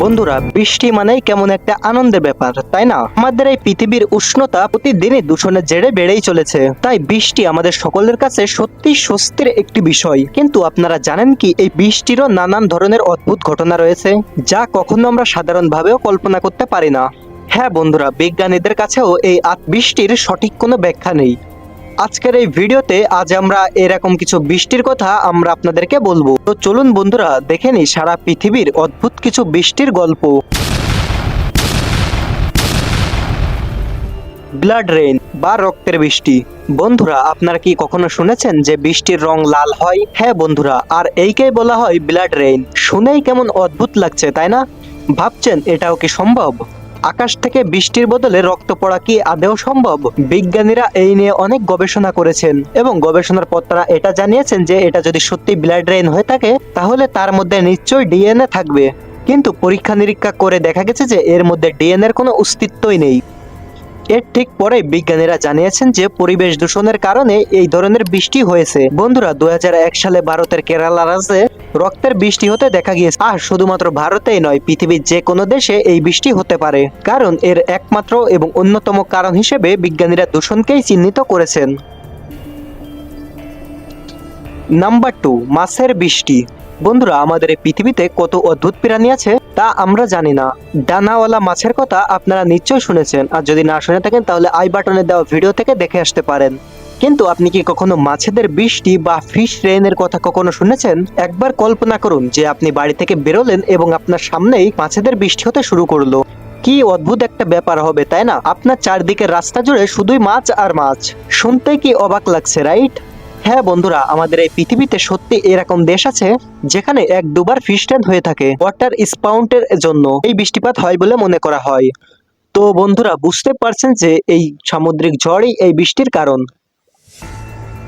বন্ধুরা, বৃষ্টি মানেই কেমন একটা আনন্দের ব্যাপার, তাই না? আমাদের এই পৃথিবীর উষ্ণতা প্রতিদিনই দূষণের জেরে বেড়েই চলেছে, তাই বৃষ্টি আমাদের সকলের কাছে সত্যি স্বস্তির একটি বিষয়। কিন্তু আপনারা জানেন কি, এই বৃষ্টিরও নানান ধরনের অদ্ভুত ঘটনা রয়েছে, যা কখনো আমরা সাধারণভাবেও কল্পনা করতে পারি না। হ্যাঁ বন্ধুরা, বিজ্ঞানীদের কাছেও এই বৃষ্টির সঠিক কোনো ব্যাখ্যা নেই। আজকের এই ভিডিওতে আজ আমরা এরকম কিছু বৃষ্টির কথা আমরা আপনাদেরকে বলবো। তো চলুন বন্ধুরা, দেখে নিই সারা পৃথিবীর অদ্ভুত কিছু বৃষ্টির গল্প। ব্লাড রেইন বা রক্তের বৃষ্টি। বন্ধুরা, আপনারা কি কখনো শুনেছেন যে বৃষ্টির রং লাল হয়? হ্যাঁ বন্ধুরা, আর এইকেই বলা হয় ব্লাড রেইন। শুনেই কেমন অদ্ভুত লাগছে, তাই না? ভাবছেন এটাও কি সম্ভব? আকাশ থেকে বৃষ্টির বদলে রক্ত পড়া কি আদৌ সম্ভব? বিজ্ঞানীরা এই নিয়ে অনেক গবেষণা করেছেন এবং গবেষণার পর তারা এটা জানিয়েছেন যে এটা যদি সত্যি ব্লাড রেইন হয়ে থাকে তাহলে তার মধ্যে নিশ্চয়ই ডিএনএ থাকবে। কিন্তু পরীক্ষা নিরীক্ষা করে দেখা গেছে যে এর মধ্যে ডিএনএ এর কোনো অস্তিত্বই নেই। এর ঠিক পরে বিজ্ঞানীরা জানিয়েছেন যে পরিবেশ দূষণের কারণে এই ধরনের বৃষ্টি হয়েছে। বন্ধুরা, 2001 সালে ভারতের কেরালা রাজ্যে রক্তের বৃষ্টি হতে দেখা গিয়েছে। আর শুধুমাত্র ভারতেই নয়, পৃথিবীর যে কোনো দেশে এই বৃষ্টি হতে পারে, কারণ এর একমাত্র এবং অন্যতম কারণ হিসেবে বিজ্ঞানীরা দূষণকেই চিহ্নিত করেছেন। নাম্বার 2, মাছের বৃষ্টি। বন্ধুরা, আমাদের এই পৃথিবীতে কত অদ্ভুত প্রাণী আছে তা আমরা জানি না। ডানাওয়ালা মাছের কথা আপনারা নিশ্চয়ই শুনেছেন, আর যদি না শুনে থাকেন তাহলে আই বাটনে দেওয়া ভিডিও থেকে দেখে আসতে পারেন। কিন্তু আপনি কি কখনো মাছেদের বৃষ্টি বা ফিশ রেইনের কথা কখনো শুনেছেন? একবার কল্পনা করুন যে আপনি বাড়ি থেকে বেরোলেন এবং আপনার সামনেই মাছেদের বৃষ্টি হতে শুরু করলো। কি অদ্ভুত একটা ব্যাপার হবে, তাই না? আপনার চারদিকের রাস্তা জুড়ে শুধুই মাছ আর মাছ। শুনতে কি অবাক লাগছে, রাইট? হ্যাঁ বন্ধুরা, আমাদের এই পৃথিবীতে সত্যি এরকম দেশ আছে যেখানে এক দুবার ফিশ রেইন হয়ে থাকে। ওয়াটার স্পাউটের জন্য এই বৃষ্টিপাত হয় বলে মনে করা হয়। তো বন্ধুরা, বুঝতে পারছেন যে এই সামুদ্রিক ঝড়ই এই বৃষ্টির কারণ।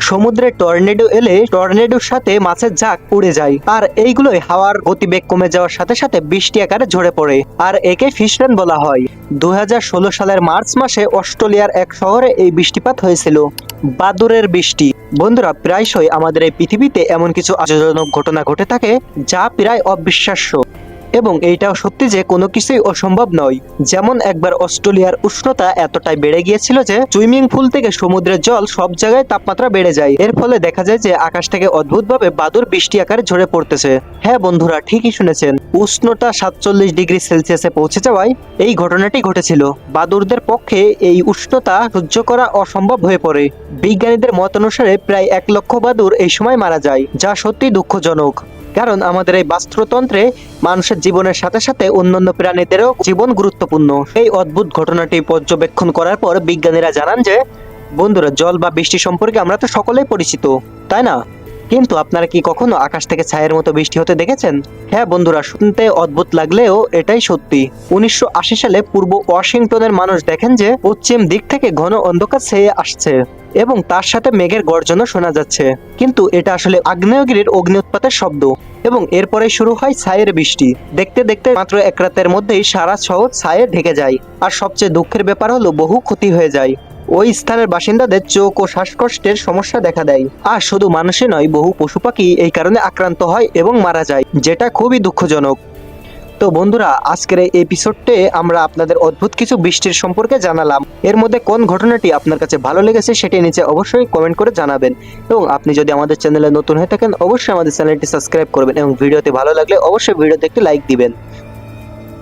সমুদ্রে টর্নেডো এলে টর্নেডোর সাথে মাছের ঝাঁক উড়ে যায়, আর এইগুলোই হাওয়ার গতিবেগ কমে যাওয়ার সাথে সাথে বৃষ্টি আকারে ঝরে পড়ে, আর একে ফিশ রেইন বলা হয়। 2016 সালের মার্চ মাসে অস্ট্রেলিয়ার এক শহরে এই বৃষ্টিপাত হয়েছিল। বাদুড়ের বৃষ্টি। বন্ধুরা, প্রায়শই আমাদের এই পৃথিবীতে এমন কিছু আশ্চর্যজনক ঘটনা ঘটে থাকে যা প্রায় অবিশ্বাস্য, এবং এইটাও সত্যি যে কোনো কিছুই অসম্ভব নয়। যেমন একবার অস্ট্রেলিয়ার উষ্ণতা এতটাই বেড়ে গিয়েছিল যে সুইমিং পুল থেকে সমুদ্রের জল সব জায়গায় তাপমাত্রা বেড়ে যায়। এর ফলে দেখা যায় যে আকাশ থেকে অদ্ভুতভাবে বাদুড় বৃষ্টি আকারে ঝরে পড়তেছে। হ্যাঁ বন্ধুরা, ঠিকই শুনেছেন। উষ্ণতা 47 ডিগ্রি সেলসিয়াসে পৌঁছে যাওয়ায় এই ঘটনাটি ঘটেছিল। বাদুড়দের পক্ষে এই উষ্ণতা সহ্য করা অসম্ভব হয়ে পড়ে। বিজ্ঞানীদের মত অনুসারে প্রায় 1 লক্ষ বাদুড় এই সময় মারা যায়, যা সত্যি দুঃখজনক। কারণ আমাদের এই বাস্তুতন্ত্রে মানুষের জীবনের সাথে সাথে অন্যান্য প্রাণীদেরও জীবন গুরুত্বপূর্ণ। এই অদ্ভুত ঘটনাটি পর্যবেক্ষণ করার পর বিজ্ঞানীরা জানান যে বন্ধুরা, জল বা বৃষ্টি সম্পর্কে আমরা তো সকলেই পরিচিত, তাই না? কিন্তু আপনারা কি কখনো আকাশ থেকে ছায়ের মতো বৃষ্টি হতে দেখেছেন? হ্যাঁ বন্ধুরা, শুনতে অদ্ভুত লাগলেও এটাই সত্যি। 1980 সালে পূর্ব ওয়াশিংটনের মানুষ দেখেন যে পশ্চিম দিক থেকে ঘন অন্ধকার ছেয়ে আসছে এবং তার সাথে মেঘের গর্জনও শোনা যাচ্ছে। কিন্তু এটা আসলে আগ্নেয়গিরির অগ্নি উৎপাতের শব্দ। এবং এরপরে শুরু হয় ছায়ের বৃষ্টি। দেখতে দেখতে মাত্র 1 রাতের মধ্যেই সারা শহর ছায়ে ঢেকে যায়। আর সবচেয়ে দুঃখের ব্যাপার হলো বহু ক্ষতি হয়ে যায়। ওই স্থানের বাসিন্দাদের চোখ ও শ্বাসকষ্টের সমস্যা দেখা দেয়। আর শুধু মানুষই নয়, বহু পশু পাখি এই কারণে আক্রান্ত হয় এবং মারা যায়, যেটা খুবই দুঃখজনক। তো বন্ধুরা, আজকের এই এপিসোডে আমরা আপনাদের অদ্ভুত কিছু বৃষ্টির সম্পর্কে জানালাম। এর মধ্যে কোন ঘটনাটি আপনার কাছে ভালো লেগেছে সেটি নিচে অবশ্যই কমেন্ট করে জানাবেন। এবং আপনি যদি আমাদের চ্যানেলে নতুন হয়ে থাকেন অবশ্যই আমাদের চ্যানেলটি সাবস্ক্রাইব করবেন, এবং ভিডিওটি ভালো লাগলে অবশ্যই ভিডিওতে একটি লাইক দিবেন।